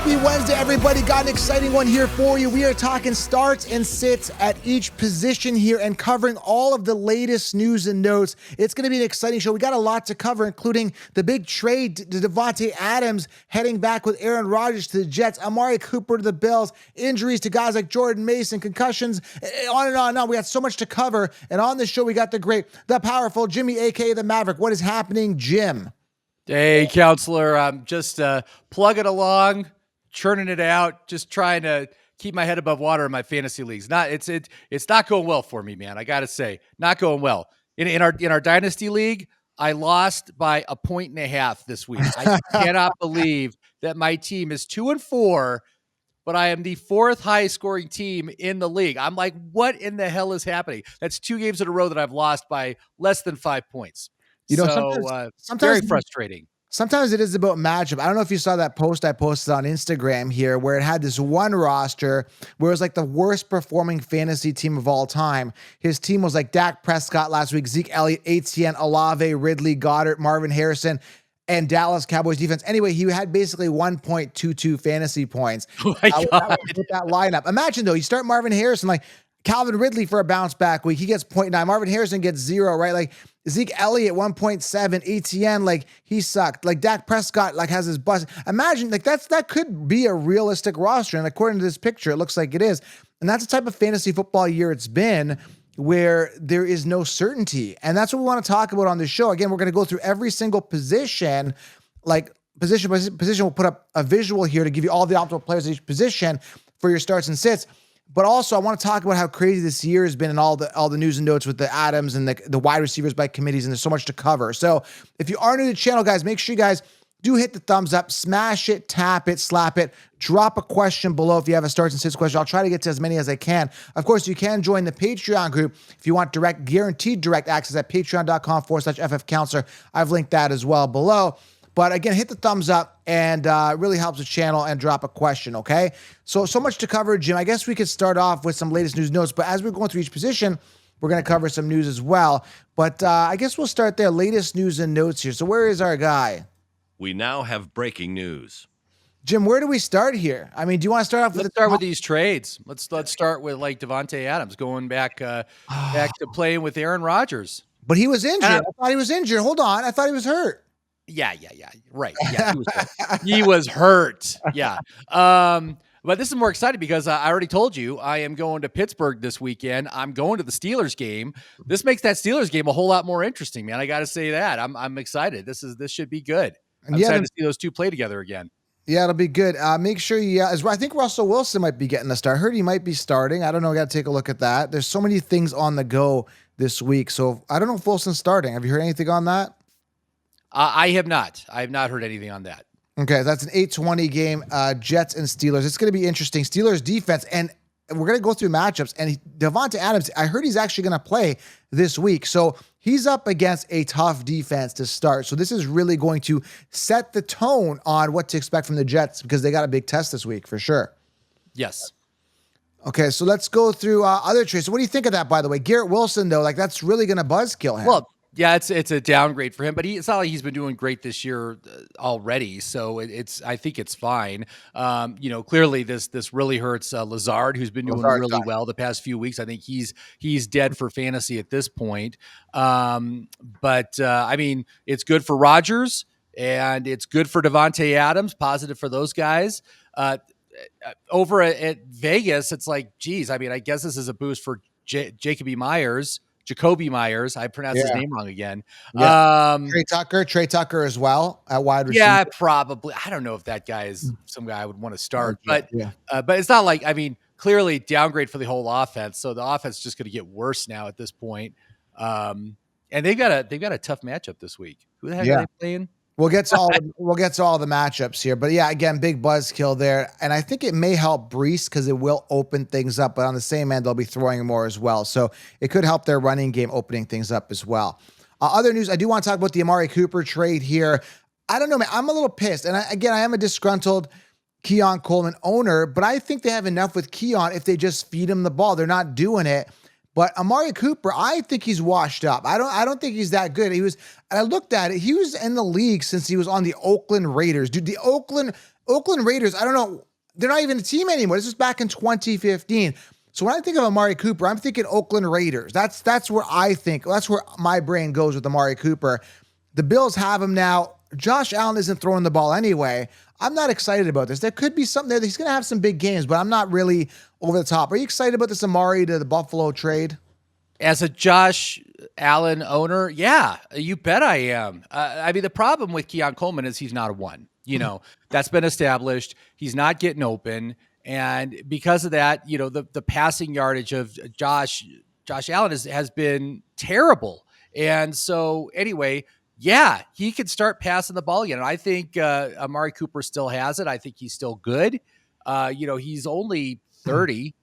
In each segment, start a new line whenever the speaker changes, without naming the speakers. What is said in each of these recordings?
Happy Wednesday, everybody. Got an exciting one here for you. We are talking starts and sits at each position here and covering all of the latest news and notes. It's going to be an exciting show. We got a lot to cover, including the big trade to Davante Adams heading back with Aaron Rodgers to the Jets, Amari Cooper to the Bills, injuries to guys like Jordan Mason, concussions, on and on and on. We got so much to cover. And on this show, we got the great, the powerful Jimmy, a.k.a. the Maverick. What is happening, Jim?
Hey, counselor, I'm just plugging along, churning it out, just trying to keep my head above water in my fantasy leagues. It's not going well for me, man. I got to say, not going well. In our dynasty league, I lost by 1.5 points this week. I cannot believe that my team is 2-4, but I am the fourth highest scoring team in the league. I'm like, what in the hell is happening? That's 2 games in a row that I've lost by less than 5 points.
You know,
very frustrating.
Sometimes it is about matchup. I don't know if you saw that post I posted on Instagram here where it had this one roster where it was like the worst performing fantasy team of all time. His team was like Dak Prescott last week, Zeke Elliott, Etienne, Olave, Ridley, Goddard, Marvin Harrison, and Dallas Cowboys defense. Anyway, he had basically 1.22 fantasy points.
Oh my God.
With that lineup. Imagine though, you start Marvin Harrison, like Calvin Ridley for a bounce back week. He gets 0.9. Marvin Harrison gets 0, right? Like Zeke Elliott, 1.7. Etienne, like he sucked. Like Dak Prescott, like has his bust. Imagine, like that could be a realistic roster. And according to this picture, it looks like it is. And that's the type of fantasy football year it's been where there is no certainty. And that's what we want to talk about on this show. Again, we're going to go through every single position, like position by position. We'll put up a visual here to give you all the optimal players at each position for your starts and sits. But also, I want to talk about how crazy this year has been and all the news and notes with the Adams and the wide receivers by committees, and there's so much to cover. So if you are new to the channel, guys, make sure you guys do hit the thumbs up, smash it, tap it, slap it, drop a question below if you have a starts and sits question. I'll try to get to as many as I can. Of course, you can join the Patreon group if you want guaranteed direct access at patreon.com/FFcounselor. I've linked that as well below. But again, hit the thumbs up and really helps the channel, and drop a question, okay? So much to cover, Jim. I guess we could start off with some latest news notes, but as we're going through each position, we're going to cover some news as well. But I guess we'll start there. Latest news and notes here. So where is our guy?
We now have breaking news.
Jim, where do we start here? I mean, do you want to start off with
Let's start with these trades. Let's start with like Davante Adams going back to playing with Aaron Rodgers.
But he was injured. I thought he was injured. Hold on. I thought he was hurt.
Yeah. Right. Yeah, he was hurt. Yeah. But this is more exciting because I already told you I am going to Pittsburgh this weekend. I'm going to the Steelers game. This makes that Steelers game a whole lot more interesting, man. I got to say that. I'm excited. This should be good. I'm excited to see those two play together again.
Yeah, it'll be good. Make sure you, I think Russell Wilson might be getting a start. I heard he might be starting. I don't know. I got to take a look at that. There's so many things on the go this week. So I don't know if Wilson's starting. Have you heard anything on that?
I have not. I have not heard anything on that.
Okay, that's an 8:20 game, Jets and Steelers. It's going to be interesting. Steelers defense, and we're going to go through matchups. And Davante Adams, I heard he's actually going to play this week. So he's up against a tough defense to start. So this is really going to set the tone on what to expect from the Jets because they got a big test this week for sure.
Yes.
Okay, so let's go through other trades. So what do you think of that, by the way? Garrett Wilson, though, like that's really going to buzzkill him.
Well, yeah, it's a downgrade for him, but it's not like he's been doing great this year already. So I think it's fine. Clearly this really hurts Lazard, who's been doing really well the past few weeks. I think he's dead for fantasy at this point. But I mean, it's good for Rodgers and it's good for Davante Adams. Positive for those guys. Over at Vegas, it's like, geez, I mean, I guess this is a boost for Jacoby Myers. I pronounced his name wrong again.
Yeah. Trey Tucker as well at wide receiver.
Yeah, probably. I don't know if that guy is some guy I would want to start, but it's not like, I mean, clearly downgrade for the whole offense. So the offense is just going to get worse now at this point. And they've got a tough matchup this week. Who the heck are they playing?
We'll get to all the matchups here, but yeah, again, big buzzkill there, and I think it may help Breece because it will open things up. But on the same end, they'll be throwing more as well, so it could help their running game opening things up as well. Other news, I do want to talk about the Amari Cooper trade here. I don't know, man. I'm a little pissed, and I am a disgruntled Keon Coleman owner, but I think they have enough with Keon if they just feed him the ball. They're not doing it. But Amari Cooper, I think he's washed up. I don't think he's that good. And I looked at it, he was in the league since he was on the Oakland Raiders. Dude, the Oakland Raiders, I don't know, they're not even a team anymore. This was back in 2015. So when I think of Amari Cooper, I'm thinking Oakland Raiders. That's where I think. That's where my brain goes with Amari Cooper. The Bills have him now. Josh Allen isn't throwing the ball anyway. I'm not excited about this. There could be something there. He's going to have some big games, but I'm not really over the top. Are you excited about this Amari to the Buffalo trade?
As a Josh Allen owner, yeah, you bet I am. I mean, the problem with Keon Coleman is he's not a one. That's been established. He's not getting open. And because of that, the passing yardage of Josh Allen has been terrible. And so anyway, yeah, he could start passing the ball again. And I think Amari Cooper still has it. I think he's still good. He's only 30.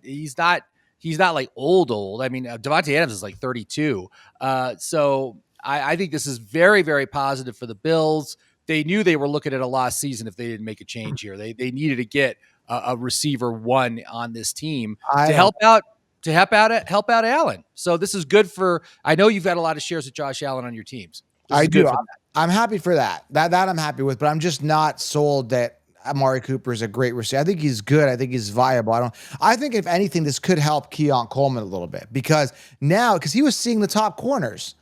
He's not like old. I mean, Devontae Adams is like 32. So I think this is very, very positive for the Bills. They knew they were looking at a lost season if they didn't make a change here. They needed to get a receiver one on this team to help out Allen. So this is good for. I know you've got a lot of shares of Josh Allen on your teams.
I do. I'm happy for that. That I'm happy with, but I'm just not sold that Amari Cooper is a great receiver. I think he's good. I think he's viable. I think if anything, this could help Keon Coleman a little bit because he was seeing the top corners.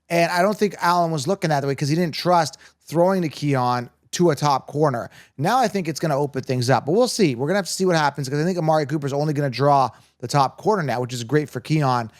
And I don't think Allen was looking that way because he didn't trust throwing to Keon to a top corner. Now I think it's going to open things up, but we'll see. We're going to have to see what happens because I think Amari Cooper is only going to draw the top corner now, which is great for Keon.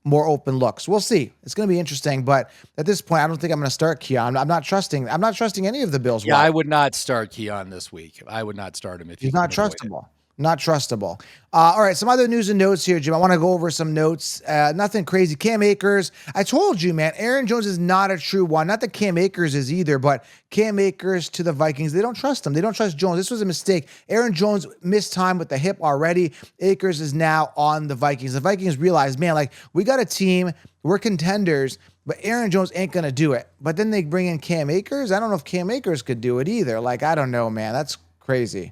More open looks. We'll see. It's going to be interesting, but at this point, I don't think I'm going to start Keon. I'm not trusting any of the Bills.
Yeah, I would not start Keon this week. I would not start him if
he's not trustable. Not trustable. All right, some other news and notes here, Jim. I want to go over some notes. Nothing crazy. Cam Akers. I told you, man, Aaron Jones is not a true one. Not that Cam Akers is either, but Cam Akers to the Vikings. They don't trust him. They don't trust Jones. This was a mistake. Aaron Jones missed time with the hip already. Akers is now on the Vikings. The Vikings realized, man, like we got a team. We're contenders, but Aaron Jones ain't going to do it. But then they bring in Cam Akers. I don't know if Cam Akers could do it either. Like, I don't know, man. That's crazy.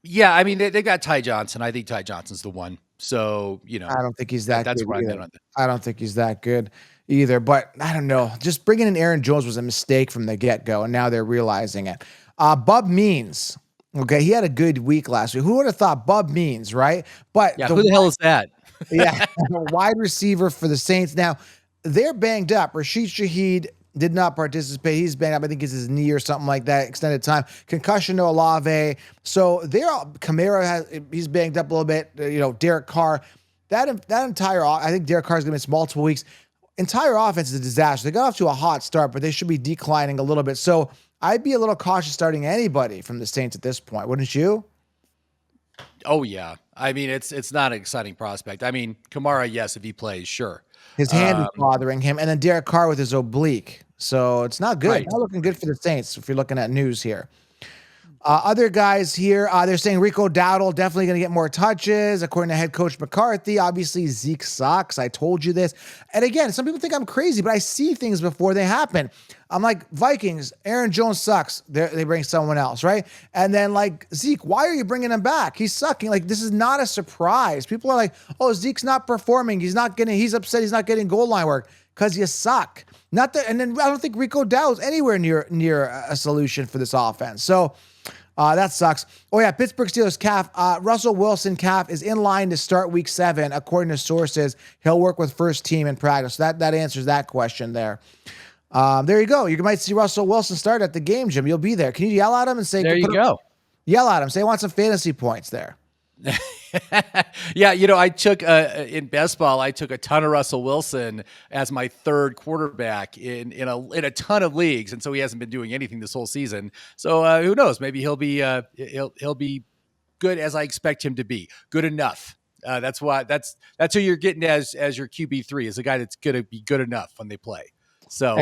Yeah, I mean, they got Ty Johnson. I think Ty Johnson's the one. So,
I don't think he's that
that's
good.
Right.
I don't think he's that good either. But I don't know. Just bringing in Aaron Jones was a mistake from the get-go, and now they're realizing it. Bub Means. Okay, he had a good week last week. Who would have thought Bub Means, right? But
yeah, who the hell is that?
Yeah, wide receiver for the Saints. Now, they're banged up. Rashid Shaheed did not participate. He's banged up. I think it's his knee or something like that. Extended time. Concussion to Olave. So Kamara he's banged up a little bit. Derek Carr. That entire, I think Derek Carr is going to miss multiple weeks. Entire offense is a disaster. They got off to a hot start, but they should be declining a little bit. So I'd be a little cautious starting anybody from the Saints at this point, wouldn't you?
Oh yeah. I mean, it's not an exciting prospect. I mean, Kamara, yes, if he plays, sure.
His hand is bothering him, and then Derek Carr with his oblique. So it's not good.
Right.
Not looking good for the Saints if you're looking at news here. Other guys here, they're saying Rico Dowdle definitely going to get more touches, according to head coach McCarthy. Obviously, Zeke sucks. I told you this. And again, some people think I'm crazy, but I see things before they happen. I'm like, Vikings, Aaron Jones sucks. They bring someone else, right? And then like, Zeke, why are you bringing him back? He's sucking. Like, this is not a surprise. People are like, oh, Zeke's not performing. He's upset he's not getting goal line work because you suck. Not that, and then I don't think Rico Dowdle's anywhere near a solution for this offense. So, that sucks. Oh yeah, Pittsburgh Steelers calf. Russell Wilson calf is in line to start week 7, according to sources. He'll work with first team in practice. So that answers that question there. There you go. You might see Russell Wilson start at the game, Jim. You'll be there. Can you yell at him and say,
there you go.
Yell at him. Say, I want some fantasy points there.
Yeah, I took in best ball, I took a ton of Russell Wilson as my third quarterback in a ton of leagues, and so he hasn't been doing anything this whole season. So who knows? Maybe he'll be good as I expect him to be. Good enough. That's who you're getting as your QB3 is a guy that's going to be good enough when they play. So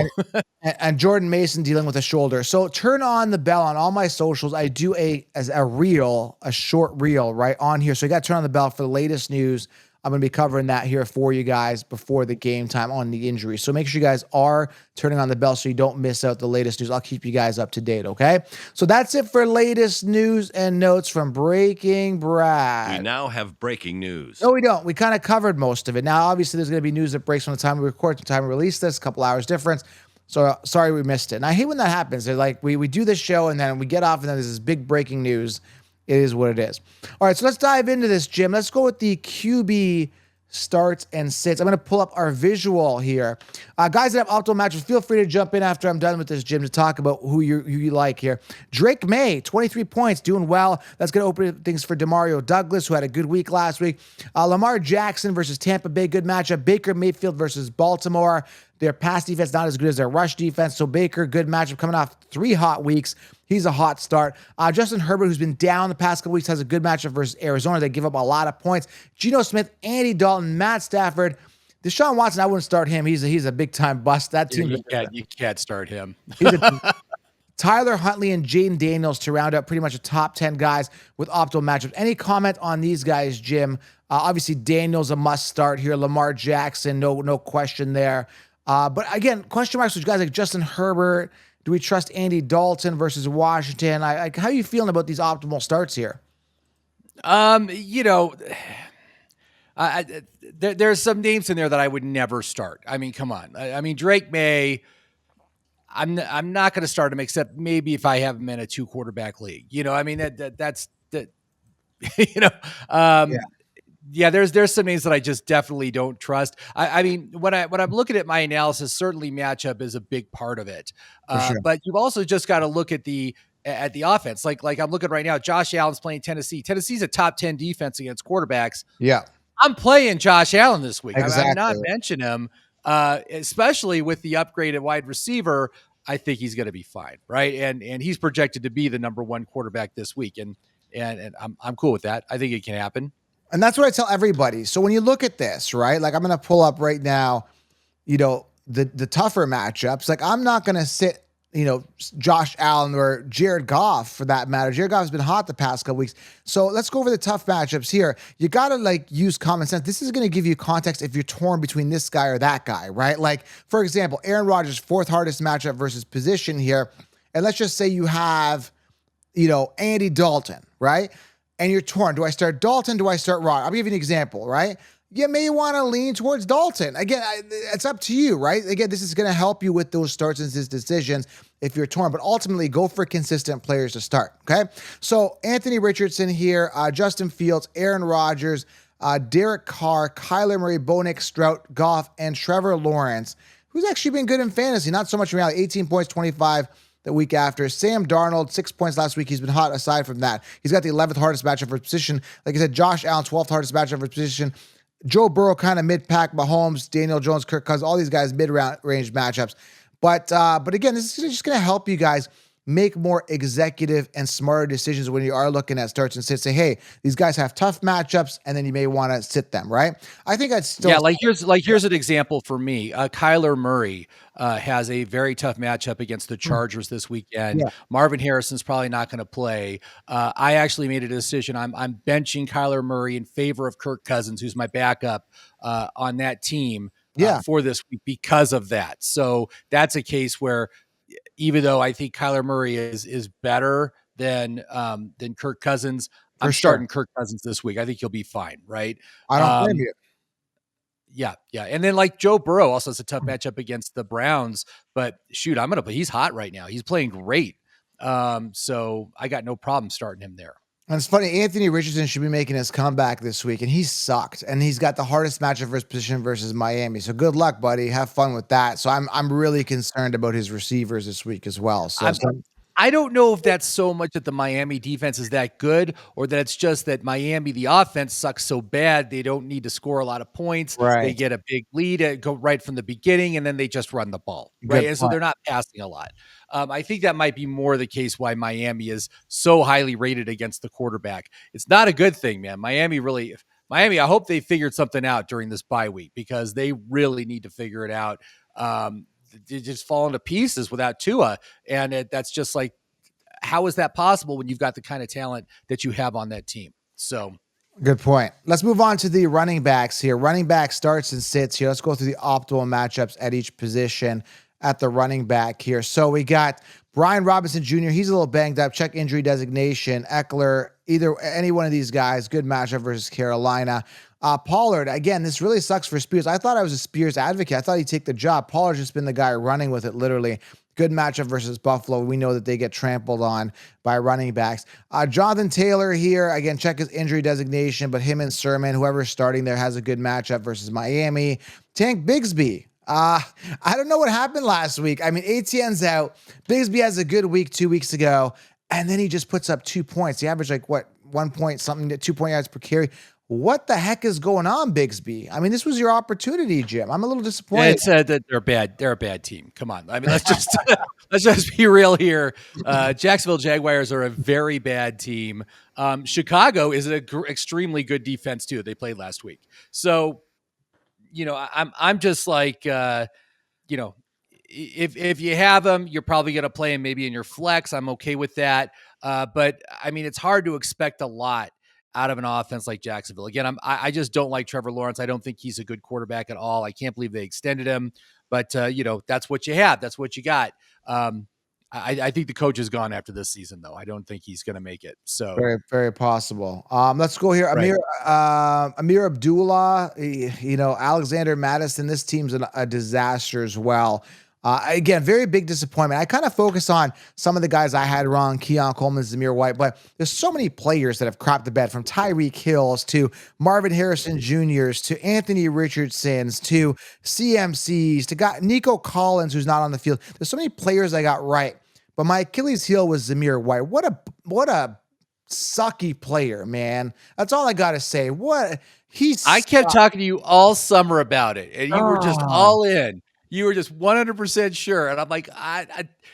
and Jordan Mason dealing with a shoulder. So turn on the bell on all my socials. I do a short reel right on here. So you got to turn on the bell for the latest news I'm going to be covering that here for you guys before the game time on the injury. So make sure you guys are turning on the bell so you don't miss out the latest news. I'll keep you guys up to date, okay? So that's it for latest news and notes from Breaking Brad.
We now have breaking news.
No, we don't. We kind of covered most of it. Now, obviously, there's going to be news that breaks from the time we record to the time we release this, a couple hours difference. So sorry we missed it. And I hate when that happens. They're like, we do this show and then we get off and then there's this big breaking news. It is what it is. All right, so let's dive into this, Jim. Let's go with the QB starts and sits. I'm going to pull up our visual here. Guys that have optimal matches, feel free to jump in after I'm done with this, Jim, to talk about who you like here. Drake May, 23 points, doing well. That's going to open things for Demario Douglas, who had a good week last week. Lamar Jackson versus Tampa Bay, good matchup. Baker Mayfield versus Baltimore. Their pass defense not as good as their rush defense. So Baker, good matchup coming off 3 hot weeks. He's a hot start. Justin Herbert, who's been down the past couple weeks, has a good matchup versus Arizona. They give up a lot of points. Geno Smith, Andy Dalton, Matt Stafford. Deshaun Watson, I wouldn't start him. He's a big-time bust. That team.
You can't start him.
Tyler Huntley and Jaden Daniels to round up pretty much a top 10 guys with optimal matchups. Any comment on these guys, Jim? Obviously, Daniels a must start here. Lamar Jackson, no question there. But again, question marks with guys like Justin Herbert. Do we trust Andy Dalton versus Washington? How are you feeling about these optimal starts here?
There's some names in there that I would never start. I mean, come on. I mean, Drake May, I'm not going to start him except maybe if I have him in a 2-quarterback league. I mean, that's yeah, there's some names that I just definitely don't trust. I mean, when I'm looking at my analysis, certainly matchup is a big part of it. Sure. But you've also just got to look at the offense. Like I'm looking right now, Josh Allen's playing Tennessee. Tennessee's a top 10 defense against quarterbacks.
Yeah.
I'm playing Josh Allen this week.
Exactly.
I'm not mentioning him, especially with the upgraded wide receiver. I think he's going to be fine, right? And he's projected to be the number 1 quarterback this week, and I'm cool with that. I think it can happen.
And that's what I tell everybody. So when you look at this, right, like I'm going to pull up right now, the tougher matchups. Like I'm not going to sit, Josh Allen or Jared Goff for that matter. Jared Goff has been hot the past couple weeks. So let's go over the tough matchups here. You got to use common sense. This is going to give you context if you're torn between this guy or that guy, right? Like for example, Aaron Rodgers' 4th hardest matchup versus position here. And let's just say you have, Andy Dalton, right? And you're torn. Do I start Dalton? Do I start Rod? I'll give you an example, right? You may want to lean towards Dalton. Again, it's up to you, right? Again, this is going to help you with those starts and decisions if you're torn, but ultimately go for consistent players to start, okay? So Anthony Richardson here, Justin Fields, Aaron Rodgers, Derek Carr, Kyler Murray, Bo Nix, Stroud, Goff, and Trevor Lawrence, who's actually been good in fantasy, not so much in reality, 18 points, 25 the week after. Sam Darnold, 6 points last week. He's been hot aside from that. He's got the 11th hardest matchup for position. Like I said, Josh Allen, 12th hardest matchup for position. Joe Burrow, kind of mid-pack. Mahomes, Daniel Jones, Kirk Cousins, all these guys mid-range matchups. But again, this is just going to help you guys make more executive and smarter decisions when you are looking at starts and sits. Say, hey, these guys have tough matchups, and then you may want to sit them, right? I think I'd still...
Yeah, here's an example for me. Kyler Murray has a very tough matchup against the Chargers this weekend. Yeah. Marvin Harrison's probably not going to play. I actually made a decision. I'm benching Kyler Murray in favor of Kirk Cousins, who's my backup on that team for this week because of that. So that's a case where even though I think Kyler Murray is better than Kirk Cousins, I'm starting Kirk Cousins this week. I think he'll be fine, right?
I don't blame you.
Yeah. And then Joe Burrow also has a tough matchup against the Browns, but shoot, he's hot right now. He's playing great. So I got no problem starting him there.
And it's funny, Anthony Richardson should be making his comeback this week, and he sucked. And he's got the hardest matchup for his position versus Miami. So good luck, buddy. Have fun with that. So I'm really concerned about his receivers this week as well. So
I don't know if that's so much that the Miami defense is that good or that it's just that Miami, the offense sucks so bad they don't need to score a lot of points.
Right.
They get a big lead, go right from the beginning, and then they just run the ball. Right. And so they're not passing a lot. I think that might be more the case why Miami is so highly rated against the quarterback. It's not a good thing, man. Miami, I hope they figured something out during this bye week because they really need to figure it out. They just falling to pieces without Tua. And that's just how is that possible when you've got the kind of talent that you have on that team? So
Good point. Let's move on to the running backs here. Running back starts and sits here. Let's go through the optimal matchups at each position at the running back here. So we got Brian Robinson Jr. He's a little banged up. Check injury designation. Eckler, any one of these guys. Good matchup versus Carolina. Pollard, again, this really sucks for Spears. I thought I was a Spears advocate. I thought he'd take the job. Pollard's just been the guy running with it, literally. Good matchup versus Buffalo. We know that they get trampled on by running backs. Jonathan Taylor here, again, check his injury designation, but him and Sermon, whoever's starting there, has a good matchup versus Miami. Tank Bigsby. I don't know what happened last week. I mean, ATN's out. Bigsby has a good week 2 weeks ago, and then he just puts up 2 points. He averaged like, 1 point something, 2 point yards per carry. What the heck is going on, Bigsby? I mean, this was your opportunity, Jim. I'm a little disappointed.
It's that they're bad. They're a bad team. Come on. I mean, let's just be real here. Jacksonville Jaguars are a very bad team. Chicago is an extremely good defense too. They played last week. So, I'm just like, if you have them, you're probably going to play them maybe in your flex. I'm okay with that. But I mean, it's hard to expect a lot out of an offense like Jacksonville. Again, I just don't like Trevor Lawrence. I don't think he's a good quarterback at all. I can't believe they extended him, but that's what you have. That's what you got. I think the coach is gone after this season, though. I don't think he's going to make it. So
very, very possible. Let's go here. Amir Abdullah, Alexander Madison. This team's a disaster as well. Again, very big disappointment. I kind of focus on some of the guys I had wrong, Keon Coleman, Zamir White, but there's so many players that have crapped the bed, from Tyreek Hills to Marvin Harrison Jr.'s to Anthony Richardson's to CMC's to Nico Collins, who's not on the field. There's so many players I got right, but my Achilles heel was Zamir White. What a sucky player, man. That's all I got to say.
I kept talking to you all summer about it, and you were just all in. You were just 100% sure. And I'm like,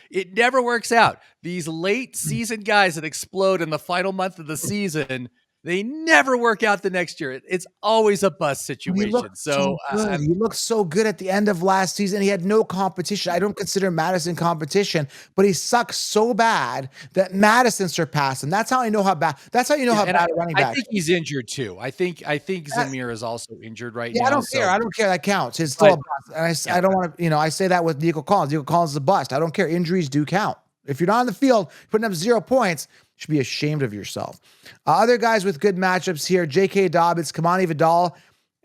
it never works out. These late season guys that explode in the final month of the season, they never work out the next year. It's always a bust situation.
He looked so good at the end of last season. He had no competition. I don't consider Madison competition, but he sucks so bad that Madison surpassed him. That's how I know how bad. That's how you know how bad a running back.
I think he's injured too. I think Zamir is also injured right now.
I don't care. I don't care. That counts. It's still a bust. And I don't want to. I say that with Nico Collins. Nico Collins is a bust. I don't care. Injuries do count. If you're not on the field putting up 0 points, you should be ashamed of yourself. Other guys with good matchups here: J.K. Dobbins, Kamani Vidal.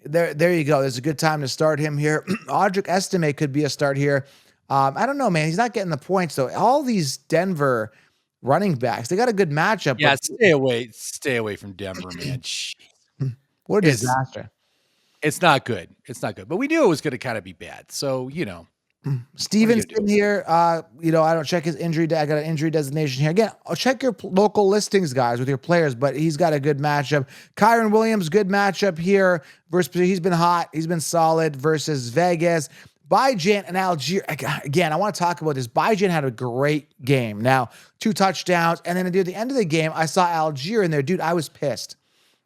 There you go. There's a good time to start him here. Audric Estime could be a start here. I don't know, man. He's not getting the points though. All these Denver running backs, they got a good matchup.
Yeah, stay away from Denver, man.
What a disaster.
It's not good. It's not good. But we knew it was going to kind of be bad. So,
Stevenson here, I don't check his injury. I got an injury designation here. Again, I'll check your local listings, guys, with your players, but he's got a good matchup. Kyron Williams, good matchup here. He's been hot. He's been solid versus Vegas. Bijan and Algier. Again, I want to talk about this. Bijan had a great game. Now, 2 touchdowns. And then at the end of the game, I saw Algier in there. Dude, I was pissed.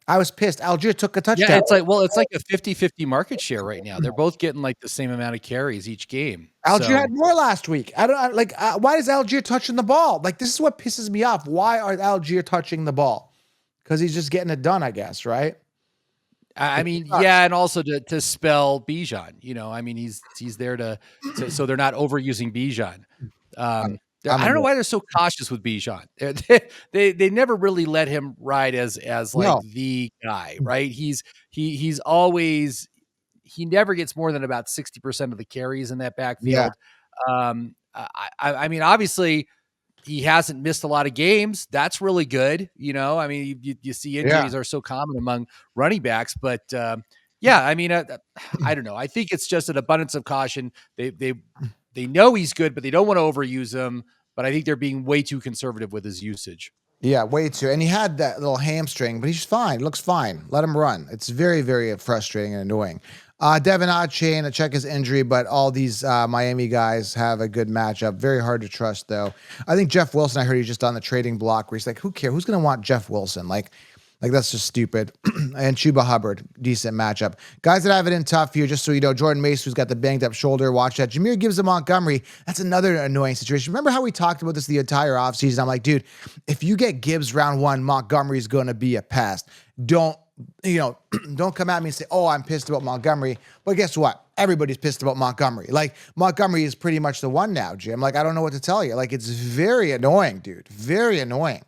Algier took a touchdown.
Yeah, it's like a 50-50 market share right now. They're both getting like the same amount of carries each game.
Algier had more last week. Why is Algier touching the ball? Like, this is what pisses me off. Why are Algier touching the ball? Because he's just getting it done, I guess, right?
I mean, yeah, and also to spell Bijan. He's there so they're not overusing Bijan. I don't know why they're so cautious with Bijan. They never really let him ride as the guy, right? He's always, he never gets more than about 60% of the carries in that backfield. Yeah. I mean, obviously he hasn't missed a lot of games. That's really good. I mean, you see injuries are so common among running backs, but I mean, I don't know. I think it's just an abundance of caution. They know he's good, but they don't want to overuse him. But I think they're being way too conservative with his usage.
Yeah, way too. And he had that little hamstring, but he's fine. Looks fine. Let him run. It's very, very frustrating and annoying. Devin Achane, I check his injury, but all these Miami guys have a good matchup. Very hard to trust, though. I think Jeff Wilson, I heard he's just on the trading block where he's like, who cares? Who's going to want Jeff Wilson? Like that's just stupid. And Chuba Hubbard, decent matchup. Guys that have it in tough here, just so you know, Jordan Mace, who's got the banged up shoulder, watch that. Jameer Gibbs of Montgomery, that's another annoying situation. Remember how we talked about this the entire offseason? I'm like, dude, if you get Gibbs round 1, Montgomery's going to be a pest. Don't don't come at me and say, oh, I'm pissed about Montgomery. But guess what? Everybody's pissed about Montgomery. Like, Montgomery is pretty much the one now, Jim. Like, I don't know what to tell you. Like, it's very annoying, dude. Very annoying.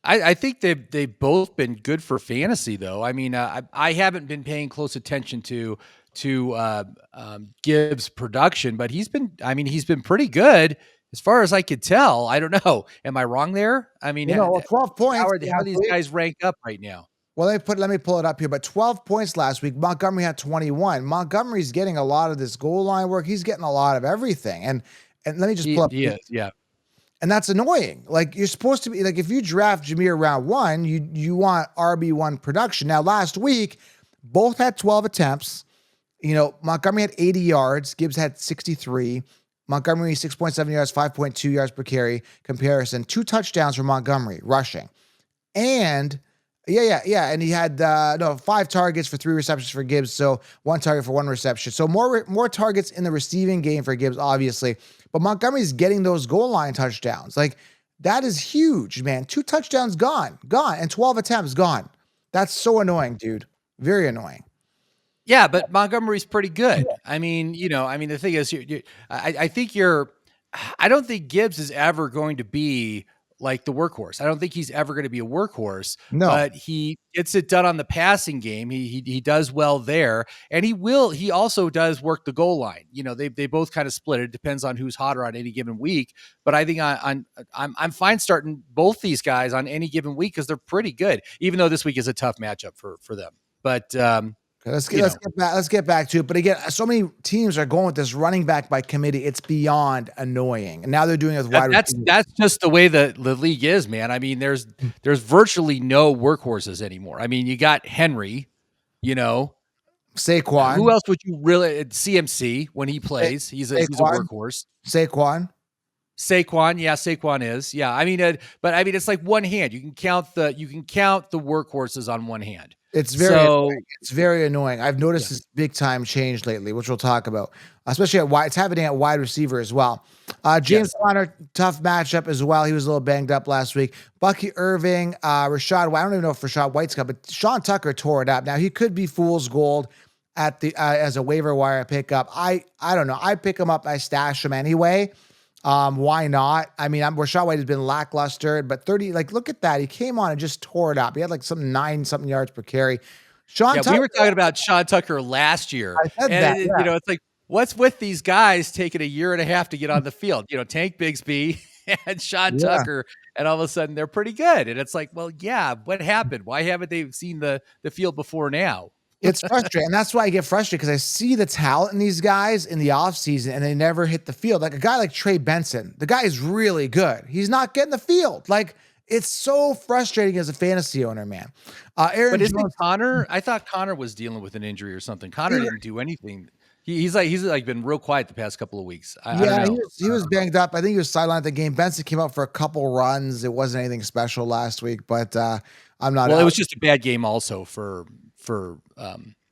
I think they've both been good for fantasy, though. I mean, I haven't been paying close attention to Gibbs' production, but he's been pretty good as far as I could tell. I don't know. Am I wrong there? I mean,
12 points.
How these guys rank up right now?
Well, let me pull it up here. But 12 points last week. Montgomery had 21. Montgomery's getting a lot of this goal line work. He's getting a lot of everything. And let me just pull up.
He is, yeah.
And that's annoying. Like, you're supposed to be like, if you draft Jameer round 1, you want RB1 production. Now, last week, both had 12 attempts. Montgomery had 80 yards. Gibbs had 63. Montgomery 6.7 yards, 5.2 yards per carry comparison. 2 touchdowns for Montgomery rushing. And and he had 5 targets for 3 receptions for Gibbs, so 1 target for 1 reception. So more targets in the receiving game for Gibbs, obviously. But Montgomery's getting those goal line touchdowns. Like, that is huge, man. 2 touchdowns gone, and 12 attempts gone. That's so annoying, dude. Very annoying.
Yeah, but Montgomery's pretty good. I mean, the thing is, I don't think Gibbs is ever going to be like the workhorse. I don't think he's ever going to be a workhorse.
No,
but he gets it done on the passing game. He does well there, and he also does work the goal line. They both kind of split. It depends on who's hotter on any given week. But I think I'm fine starting both these guys on any given week because they're pretty good. Even though this week is a tough matchup for them. But
Let's get back to it. But again, so many teams are going with this running back by committee. It's beyond annoying. And now they're doing it with wide receivers.
That's just the way the league is, man. I mean, there's virtually no workhorses anymore. I mean, you got Henry,
Saquon.
Who else would you really CMC when he plays? He's a workhorse.
Saquon,
yeah, Saquon is. Yeah. I mean, it's like one hand. You can count the workhorses on one hand.
It's very annoying. I've noticed this big time change lately, which we'll talk about, especially at wide. It's happening at wide receiver as well. James Conner, tough matchup as well. He was a little banged up last week. Bucky Irving, Rashad White. I don't even know if Rashad White's got, but Sean Tucker tore it up. Now, he could be fool's gold at the as a waiver wire pickup. I don't know. I pick him up. I stash him anyway. Why not? I mean, Rashad White has been lackluster, but 30, look at that. He came on and just tore it up. He had 9-something yards per carry. Tucker,
we were talking about Sean Tucker last year.
I said that. Yeah.
It's like, what's with these guys taking a year and a half to get on the field? Tank Bigsby and Sean Tucker, and all of a sudden they're pretty good. And it's like, well, yeah, what happened? Why haven't they seen the field before now?
It's frustrating. And that's why I get frustrated, because I see the talent in these guys in the offseason and they never hit the field. Like a guy like Trey Benson, the guy is really good. He's not getting the field. Like, it's so frustrating as a fantasy owner, man.
Aaron Jones, Connor? I thought Connor was dealing with an injury or something. Connor didn't do anything. He's been real quiet the past couple of weeks. I don't know.
He was banged up. I think he was sidelined at the game. Benson came out for a couple runs. It wasn't anything special last week, but I'm not.
Well, it was just a bad game also for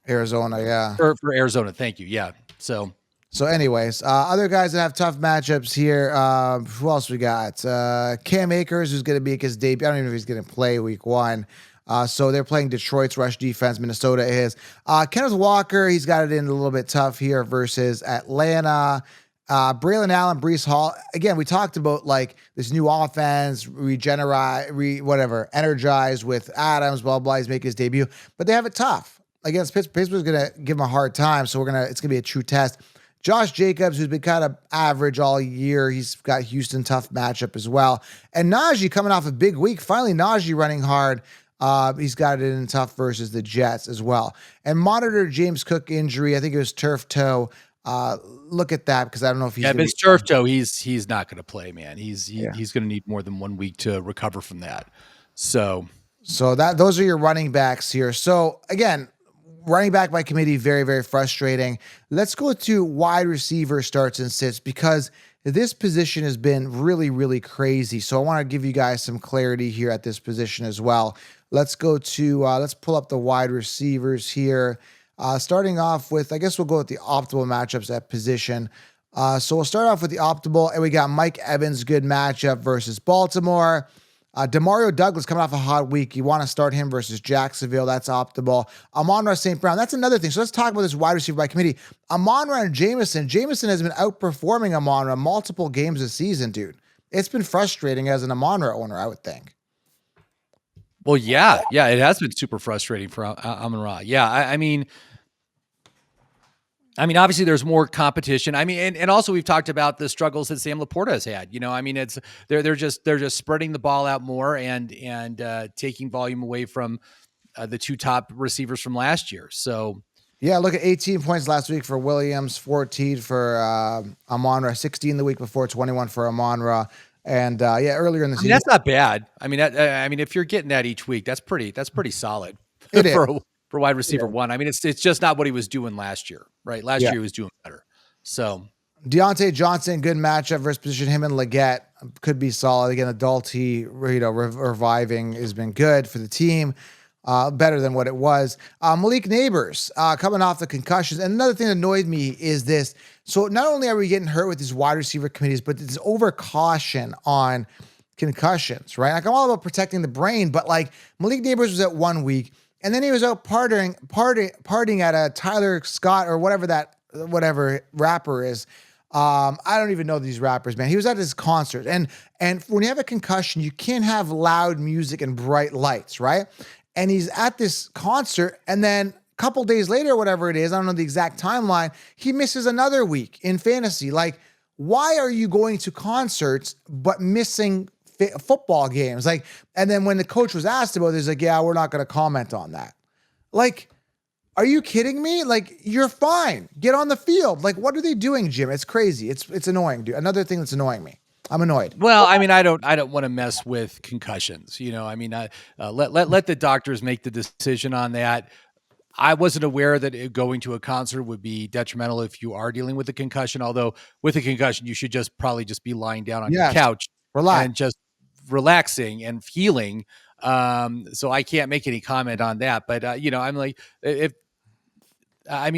Arizona. Yeah.
For Arizona. Thank you. Yeah. So
anyways, other guys that have tough matchups here. Who else we got? Cam Akers, who's going to make his debut. I don't even know if he's going to play week 1. So they're playing Detroit's rush defense. Minnesota is. Kenneth Walker, he's got it in a little bit tough here versus Atlanta. Braylon Allen, Breece Hall. Again, we talked about this new offense, energized with Adams, blah, blah. He's making his debut, but they have it tough against Pittsburgh. Pittsburgh's going to give him a hard time. So it's going to be a true test. Josh Jacobs, who's been kind of average all year. He's got Houston tough matchup as well. And Najee coming off a big week. Finally, Najee running hard. He's got it in tough versus the Jets as well. And monitor James Cook injury. I think it was turf toe. Look at that, because I don't know if he's.
Yeah, if it's turf toe, he's not going to play, man. He's going to need more than 1 week to recover from that. So
those are your running backs here. So again, running back by committee, very, very frustrating. Let's go to wide receiver starts and sits, because this position has been really, really crazy. So I want to give you guys some clarity here at this position as well. Let's go to, let's pull up the wide receivers here. Starting off with, I guess we'll go with the optimal matchups at position. So we'll start off with the optimal, and we got Mike Evans, good matchup versus Baltimore. Demario Douglas coming off a hot week. You want to start him versus Jacksonville. That's optimal. Amon-Ra St. Brown. That's another thing. So let's talk about this wide receiver by committee. Amon-Ra and Jameson. Jameson has been outperforming Amon-Ra multiple games this season, dude. It's been frustrating as an Amon-Ra owner, I would think.
Well, yeah, it has been super frustrating for Amon-Ra. Yeah, I mean, obviously there's more competition. I mean, and also we've talked about the struggles that Sam Laporta has had. You know, I mean, it's they're just spreading the ball out more and taking volume away from the two top receivers from last year. So
yeah, look at 18 points last week for Williams, 14 for Amon-Ra, 16 the week before, 21 for Amon-Ra. And earlier in the season,
that's not bad. I mean, if you're getting that each week, that's pretty solid for wide receiver one. I mean, it's just not what he was doing last year, right? Last year he was doing better. So
Deontay Johnson, good matchup versus position. Him and Leggett could be solid. Again, Adulty, reviving has been good for the team. Better than what it was. Malik Neighbors coming off the concussions. And another thing that annoyed me is this. So not only are we getting hurt with these wide receiver committees, but this over caution on concussions, right? Like I'm all about protecting the brain, but like Malik Neighbors was at 1 week and then he was out partying at a Tyler Scott or whatever rapper is. I don't even know these rappers, man. He was at his concert and when you have a concussion, you can't have loud music and bright lights, right? And he's at this concert, and then a couple days later, whatever it is, I don't know the exact timeline, he misses another week in fantasy. Like, why are you going to concerts but missing football games? Like, and then when the coach was asked about it, he's like, yeah, we're not going to comment on that. Like, are you kidding me? Like, you're fine. Get on the field. Like, what are they doing, Jim? It's crazy. It's annoying, dude. Another thing that's annoying me. I'm annoyed.
Well, I mean, I don't want to mess with concussions. You know, I mean, let the doctors make the decision on that. I wasn't aware that going to a concert would be detrimental if you are dealing with a concussion. Although with a concussion, you should probably be lying down on your couch, and just relaxing and healing. So I can't make any comment on that. But I'm like,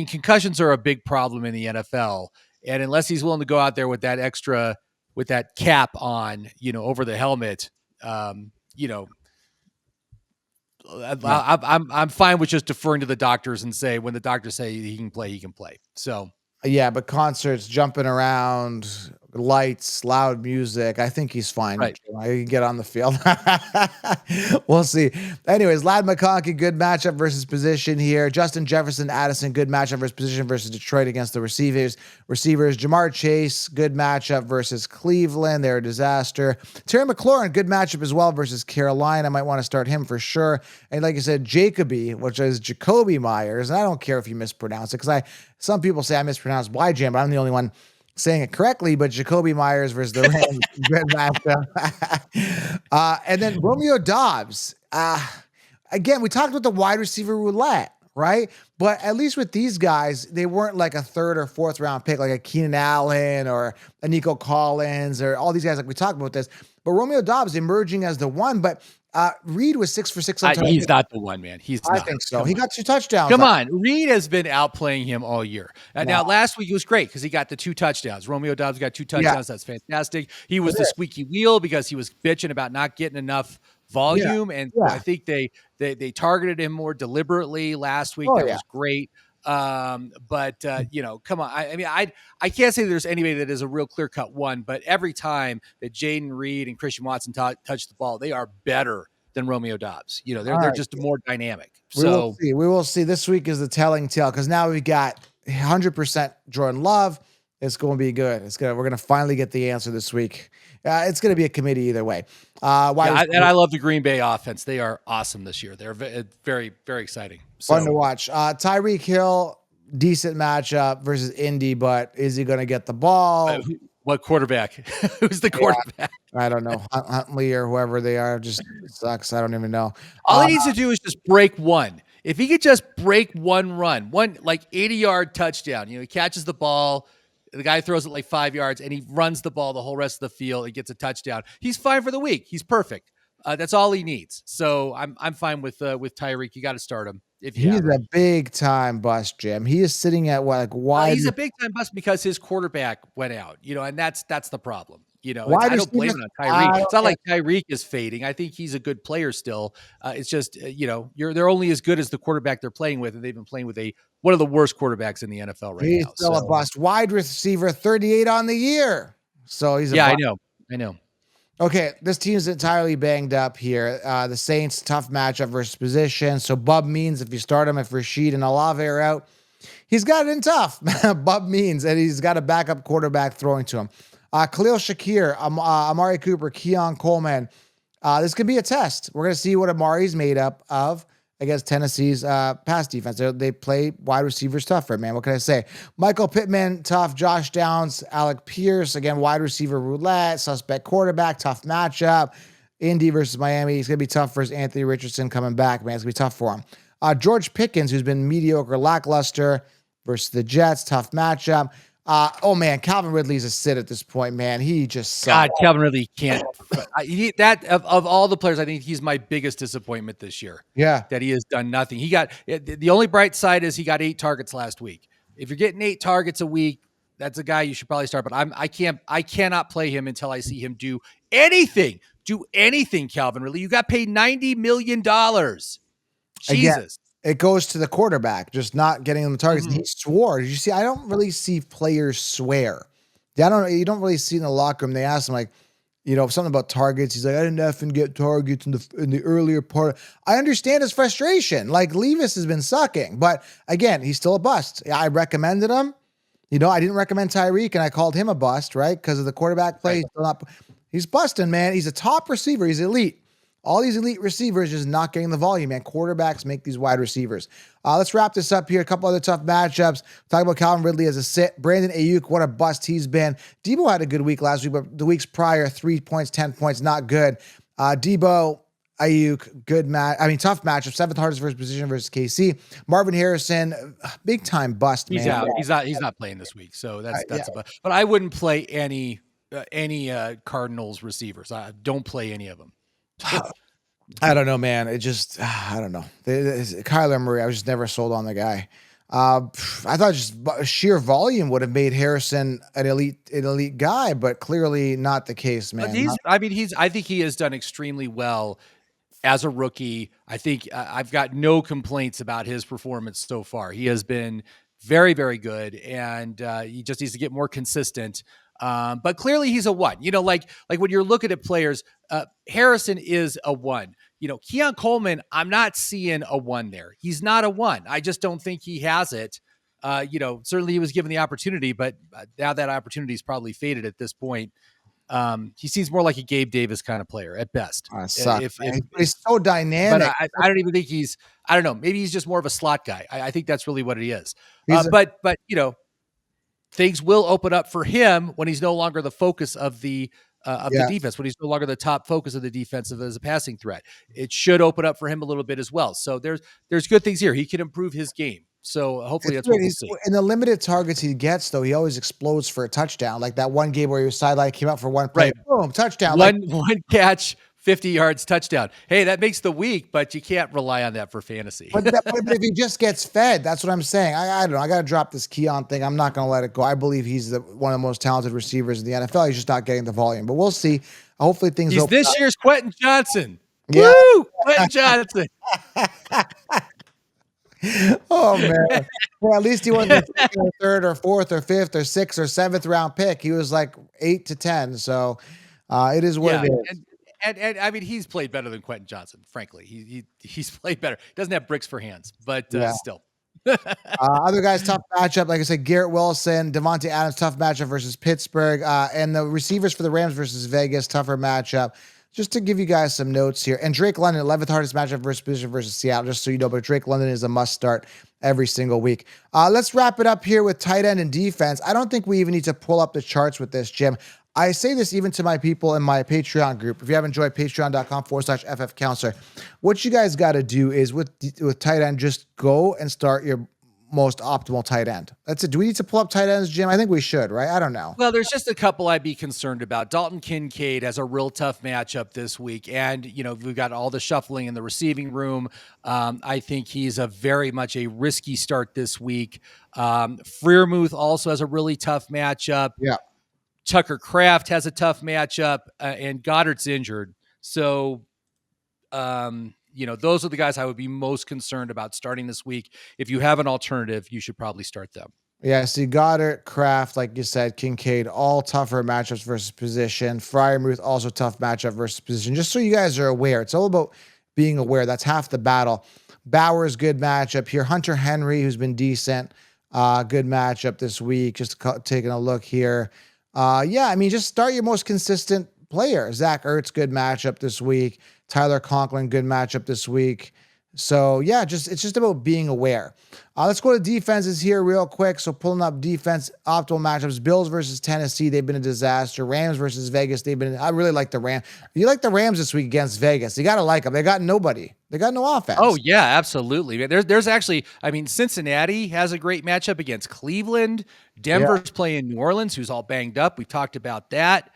concussions are a big problem in the NFL, and unless he's willing to go out there with that cap on, over the helmet, I'm fine with just deferring to the doctors and say, when the doctors say he can play, he can play. So
yeah, but concerts, jumping around, lights, loud music, I think he's fine.
Right.
He can get on the field. We'll see. Anyways, Ladd McConkey, good matchup versus position here. Justin Jefferson, Addison, good matchup versus position versus Detroit against the receivers. Jamar Chase, good matchup versus Cleveland. They're a disaster. Terry McLaurin, good matchup as well versus Carolina. I might want to start him for sure. And like I said, Jacoby, which is Jakobi Meyers. And I don't care if you mispronounce it because some people say I mispronounced YJam, but I'm the only one saying it correctly. But Jakobi Meyers versus the Rams, good matchup. And then Romeo Doubs. Again, we talked about the wide receiver roulette, right? But at least with these guys, they weren't like a third or fourth round pick, like a Keenan Allen or a Nico Collins or all these guys. Like we talked about this, but Romeo Doubs emerging as the one. But Reed was 6 for 6.
He's not the one, man. I
think so. He got 2 touchdowns.
Come on. Reed has been outplaying him all year. Now, last week he was great because he got the 2 touchdowns. Romeo Doubs got 2 touchdowns. Yeah. That's fantastic. He was the squeaky wheel because he was bitching about not getting enough volume. Yeah. And I think they targeted him more deliberately last week. That was great. But come on. I can't say there's anybody that is a real clear-cut one, but every time that Jaden Reed and Christian Watson touch the ball, they are better than Romeo Doubs. They're just more dynamic.
We will see. This week is the telling tale because now we got 100% Jordan Love. It's going to be good. We're going to finally get the answer this week. It's going to be a committee either way.
I love the Green Bay offense. They are awesome this year. They're very, very exciting.
Fun to watch. Tyreek Hill, decent matchup versus Indy, but is he going to get the ball?
What quarterback? Who's the quarterback?
I don't know. Huntley or whoever they are just sucks. I don't even know.
All he needs to do is just break one. If he could just break one run, one like 80-yard touchdown, he catches the ball. The guy throws it like 5 yards and he runs the ball the whole rest of the field. He gets a touchdown. He's fine for the week. He's perfect. That's all he needs. So I'm fine with Tyreek. You got to start him. if you
He's
have
a
him.
big time bust, Jim. He is sitting at what, like wide
He's a big time bust because his quarterback went out, and that's the problem.
wide
I don't blame
receiver.
it on
I
Tyreek. It's
don't
not
care.
like Tyreek is fading. I think he's a good player still. It's just, they're only as good as the quarterback they're playing with, and they've been playing with one of the worst quarterbacks in the NFL right
He's
now.
still a
So
bust. Wide receiver, 38 on the year. So he's a
yeah,
bust.
I know.
Okay, this team's entirely banged up here. The Saints, tough matchup versus position. So Bub means if you start him, if Rashid and Olave are out, he's got it in tough. Bub means, and he's got a backup quarterback throwing to him. Khalil Shakir, Amari Cooper, Keon Coleman. This could be a test. We're going to see what Amari's made up of against Tennessee's pass defense. They play wide receivers tougher, man. What can I say? Michael Pittman, tough. Josh Downs, Alec Pierce, again, wide receiver roulette, suspect quarterback, tough matchup. Indy versus Miami. It's going to be tough versus Anthony Richardson coming back, man. It's going to be tough for him. George Pickens, who's been mediocre, lackluster versus the Jets, tough matchup. Oh man, Calvin Ridley's a sit at this point, man. He just sucks.
God, Calvin really can't. Of all the players, I think he's my biggest disappointment this year.
Yeah.
That he has done nothing. He got the only bright side is he got 8 targets last week. If you're getting 8 targets a week, that's a guy you should probably start. But I cannot play him until I see him do anything. Do anything, Calvin Ridley. You got paid $90 million.
Again,
Jesus.
it goes to the quarterback, just not getting them the targets.
Mhm.
And he swore. Did you see? I don't really see players swear. You don't really see in the locker room. They ask him like, something about targets. He's like, I didn't effing get targets in the earlier part. I understand his frustration. Like Levis has been sucking, but again, he's still a bust. I recommended him. I didn't recommend Tyreek, and I called him a bust, right? Because of the quarterback play.
Right.
He's busting, man. He's a top receiver. He's elite. All these elite receivers just not getting the volume, man. Quarterbacks make these wide receivers. Let's wrap this up here. A couple other tough matchups. Talk about Calvin Ridley as a sit. Brandon Ayuk, what a bust he's been. Debo had a good week last week, but the weeks prior, 3 points, 10 points, not good. Debo, Ayuk, tough matchup. 7th hardest versus position versus KC. Marvin Harrison, big time bust, man.
He's out. He's not playing this week. So that's
Yeah.
but I wouldn't play any Cardinals receivers. I don't play any of them.
I don't know, man. It just, I don't know. Kyler Murray, I was just never sold on the guy. I thought just sheer volume would have made Harrison an elite guy, but clearly not the case, man.
I think he has done extremely well as a rookie. I think I've got no complaints about his performance so far. He has been very, very good, and he just needs to get more consistent. But clearly he's a 1. Like when you're looking at players, Harrison is a 1. Keon Coleman, I'm not seeing a 1 there. He's not a 1. I just don't think he has it. Certainly he was given the opportunity, but now that opportunity's probably faded at this point. He seems more like a Gabe Davis kind of player at best.
He's so dynamic.
But I don't even think I don't know. Maybe he's just more of a slot guy. I think that's really what he is. But things will open up for him when he's no longer the focus of the defense, when he's no longer the top focus of the defense as a passing threat. It should open up for him a little bit as well. So there's good things here. He can improve his game. So hopefully that's what we'll see.
In the limited targets he gets, though, he always explodes for a touchdown. Like that one game where he was sidelined, came out for one play, boom, touchdown.
One catch, 50 yards, touchdown. Hey, that makes the week, but you can't rely on that for fantasy.
But if he just gets fed, that's what I'm saying. I don't know. I got to drop this Keon thing. I'm not going to let it go. I believe he's one of the most talented receivers in the NFL. He's just not getting the volume. But we'll see. Hopefully things
He's
open
this
up.
year's Quentin Johnson.
Yeah.
Woo! Quentin Johnson.
Oh man! Well, at least he wasn't the 3rd or 4th or 5th or 6th or 7th round pick. He was like 8 to 10. So it is what it is.
And I mean, he's played better than Quentin Johnson. Frankly, he's played better. He doesn't have bricks for hands, but still.
Other guys, tough matchup. Like I said, Garrett Wilson, Devontae Adams, tough matchup versus Pittsburgh, and the receivers for the Rams versus Vegas, tougher matchup. Just to give you guys some notes here. And Drake London, 11th hardest matchup versus Seattle, just so you know. But Drake London is a must start every single week. Let's wrap it up here with tight end and defense. I don't think we even need to pull up the charts with this, Jim. I say this even to my people in my Patreon group. If you haven't joined, patreon.com/FFcounselor. What you guys got to do is with tight end, just go and start your most optimal tight end. That's it. Do we need to pull up tight ends, Jim? I think we should, right? I don't know.
Well, there's just a couple I'd be concerned about. Dalton Kincaid has a real tough matchup this week. And, we've got all the shuffling in the receiving room. I think he's a very much a risky start this week. Freiermuth also has a really tough matchup.
Yeah.
Tucker Kraft has a tough matchup, and Goddard's injured. So, those are the guys I would be most concerned about starting this week. If you have an alternative, you should probably start them.
Yeah, see Goddard, Kraft, like you said, Kincaid, all tougher matchups versus position. Freiermuth, also tough matchup versus position. Just so you guys are aware, it's all about being aware. That's half the battle. Bowers, good matchup here. Hunter Henry, who's been decent, good matchup this week. Just taking a look here. Just start your most consistent player. Zach Ertz, good matchup this week. Tyler Conklin, good matchup this week. So it's just about being aware. Let's go to defenses here real quick. So pulling up defense, optimal matchups, Bills versus Tennessee. They've been a disaster. Rams versus Vegas. I really like the Rams. You like the Rams this week against Vegas. You got to like them. They got nobody. They got no offense.
Oh yeah, absolutely. There's actually, Cincinnati has a great matchup against Cleveland. Denver's playing New Orleans, who's all banged up. We've talked about that.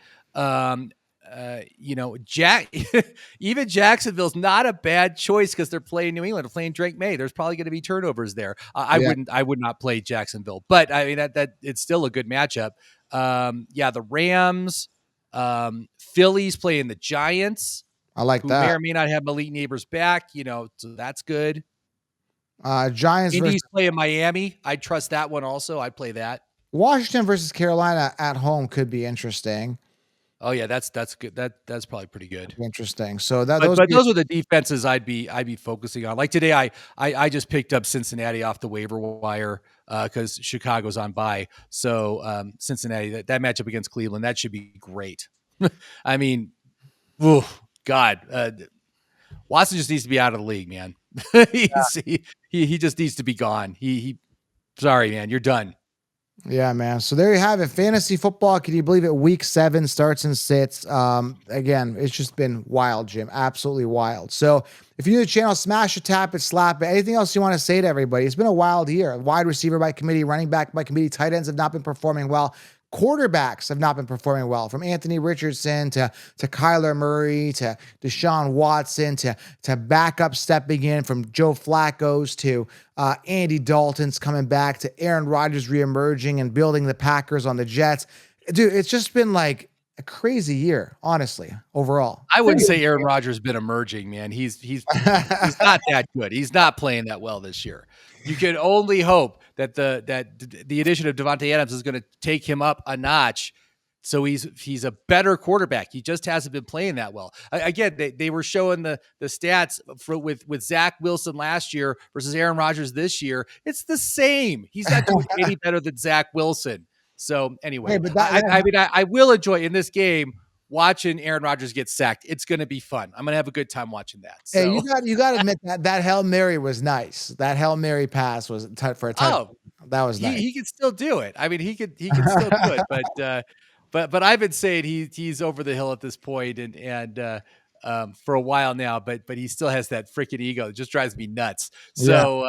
Even Jacksonville's not a bad choice because they're playing New England, they're playing Drake May. There's probably going to be turnovers there. I would not play Jacksonville, but that it's still a good matchup. The Rams, Philly's playing the Giants.
I like that.
May or may not have Malik Neighbors back, so that's good.
Giants
Indy's playing Miami. I trust that one also. I'd play that.
Washington versus Carolina at home could be interesting.
Oh yeah, that's good. That's probably pretty good.
Interesting. So
those are the defenses I'd be focusing on. Like today, I just picked up Cincinnati off the waiver wire because Chicago's on bye. So Cincinnati, that matchup against Cleveland, that should be great. Watson just needs to be out of the league, man. He just needs to be gone. Sorry, man, you're done.
Yeah, man. So there you have it. Fantasy football. Can you believe it? Week 7 starts and sits. Again, it's just been wild, Jim. Absolutely wild. So if you're new to the channel, smash it, tap it, slap it. Anything else you want to say to everybody? It's been a wild year. Wide receiver by committee, running back by committee, tight ends have not been performing well. Quarterbacks have not been performing well, from Anthony Richardson to Kyler Murray to Deshaun Watson to backup stepping in, from Joe Flacco's to Andy Dalton's coming back to Aaron Rodgers reemerging and building the Packers on the Jets. Dude, it's just been like a crazy year, honestly, overall.
I wouldn't say Aaron Rodgers has been emerging, man. He's not that good. He's not playing that well this year. You can only hope that the addition of Davante Adams is going to take him up a notch. So he's a better quarterback. He just hasn't been playing that well. Again, they were showing the stats with Zach Wilson last year versus Aaron Rodgers this year. It's the same. He's not doing any better than Zach Wilson. So anyway, I will enjoy in this game watching Aaron Rodgers get sacked. It's going to be fun. I'm going to have a good time watching that. So.
Hey, you got to admit that Hail Mary was nice. That Hail Mary pass was for a touchdown. Oh, that was nice.
He could still do it. He could still do it. But I've been saying he's over the hill at this point and for a while now. But he still has that freaking ego. It just drives me nuts. So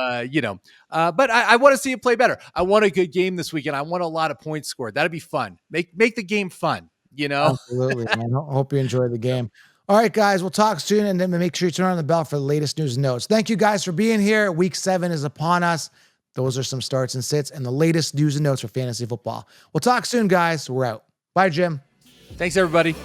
but I want to see him play better. I want a good game this weekend. I want a lot of points scored. That'd be fun. Make the game fun.
Absolutely, man. Hope you enjoy the game. All right, guys, we'll talk soon, and then make sure you turn on the bell for the latest news and notes. Thank you guys for being here. Week 7 is upon us. Those are some starts and sits and the latest news and notes for fantasy football. We'll talk soon, guys. We're out. Bye, Jim.
Thanks, everybody.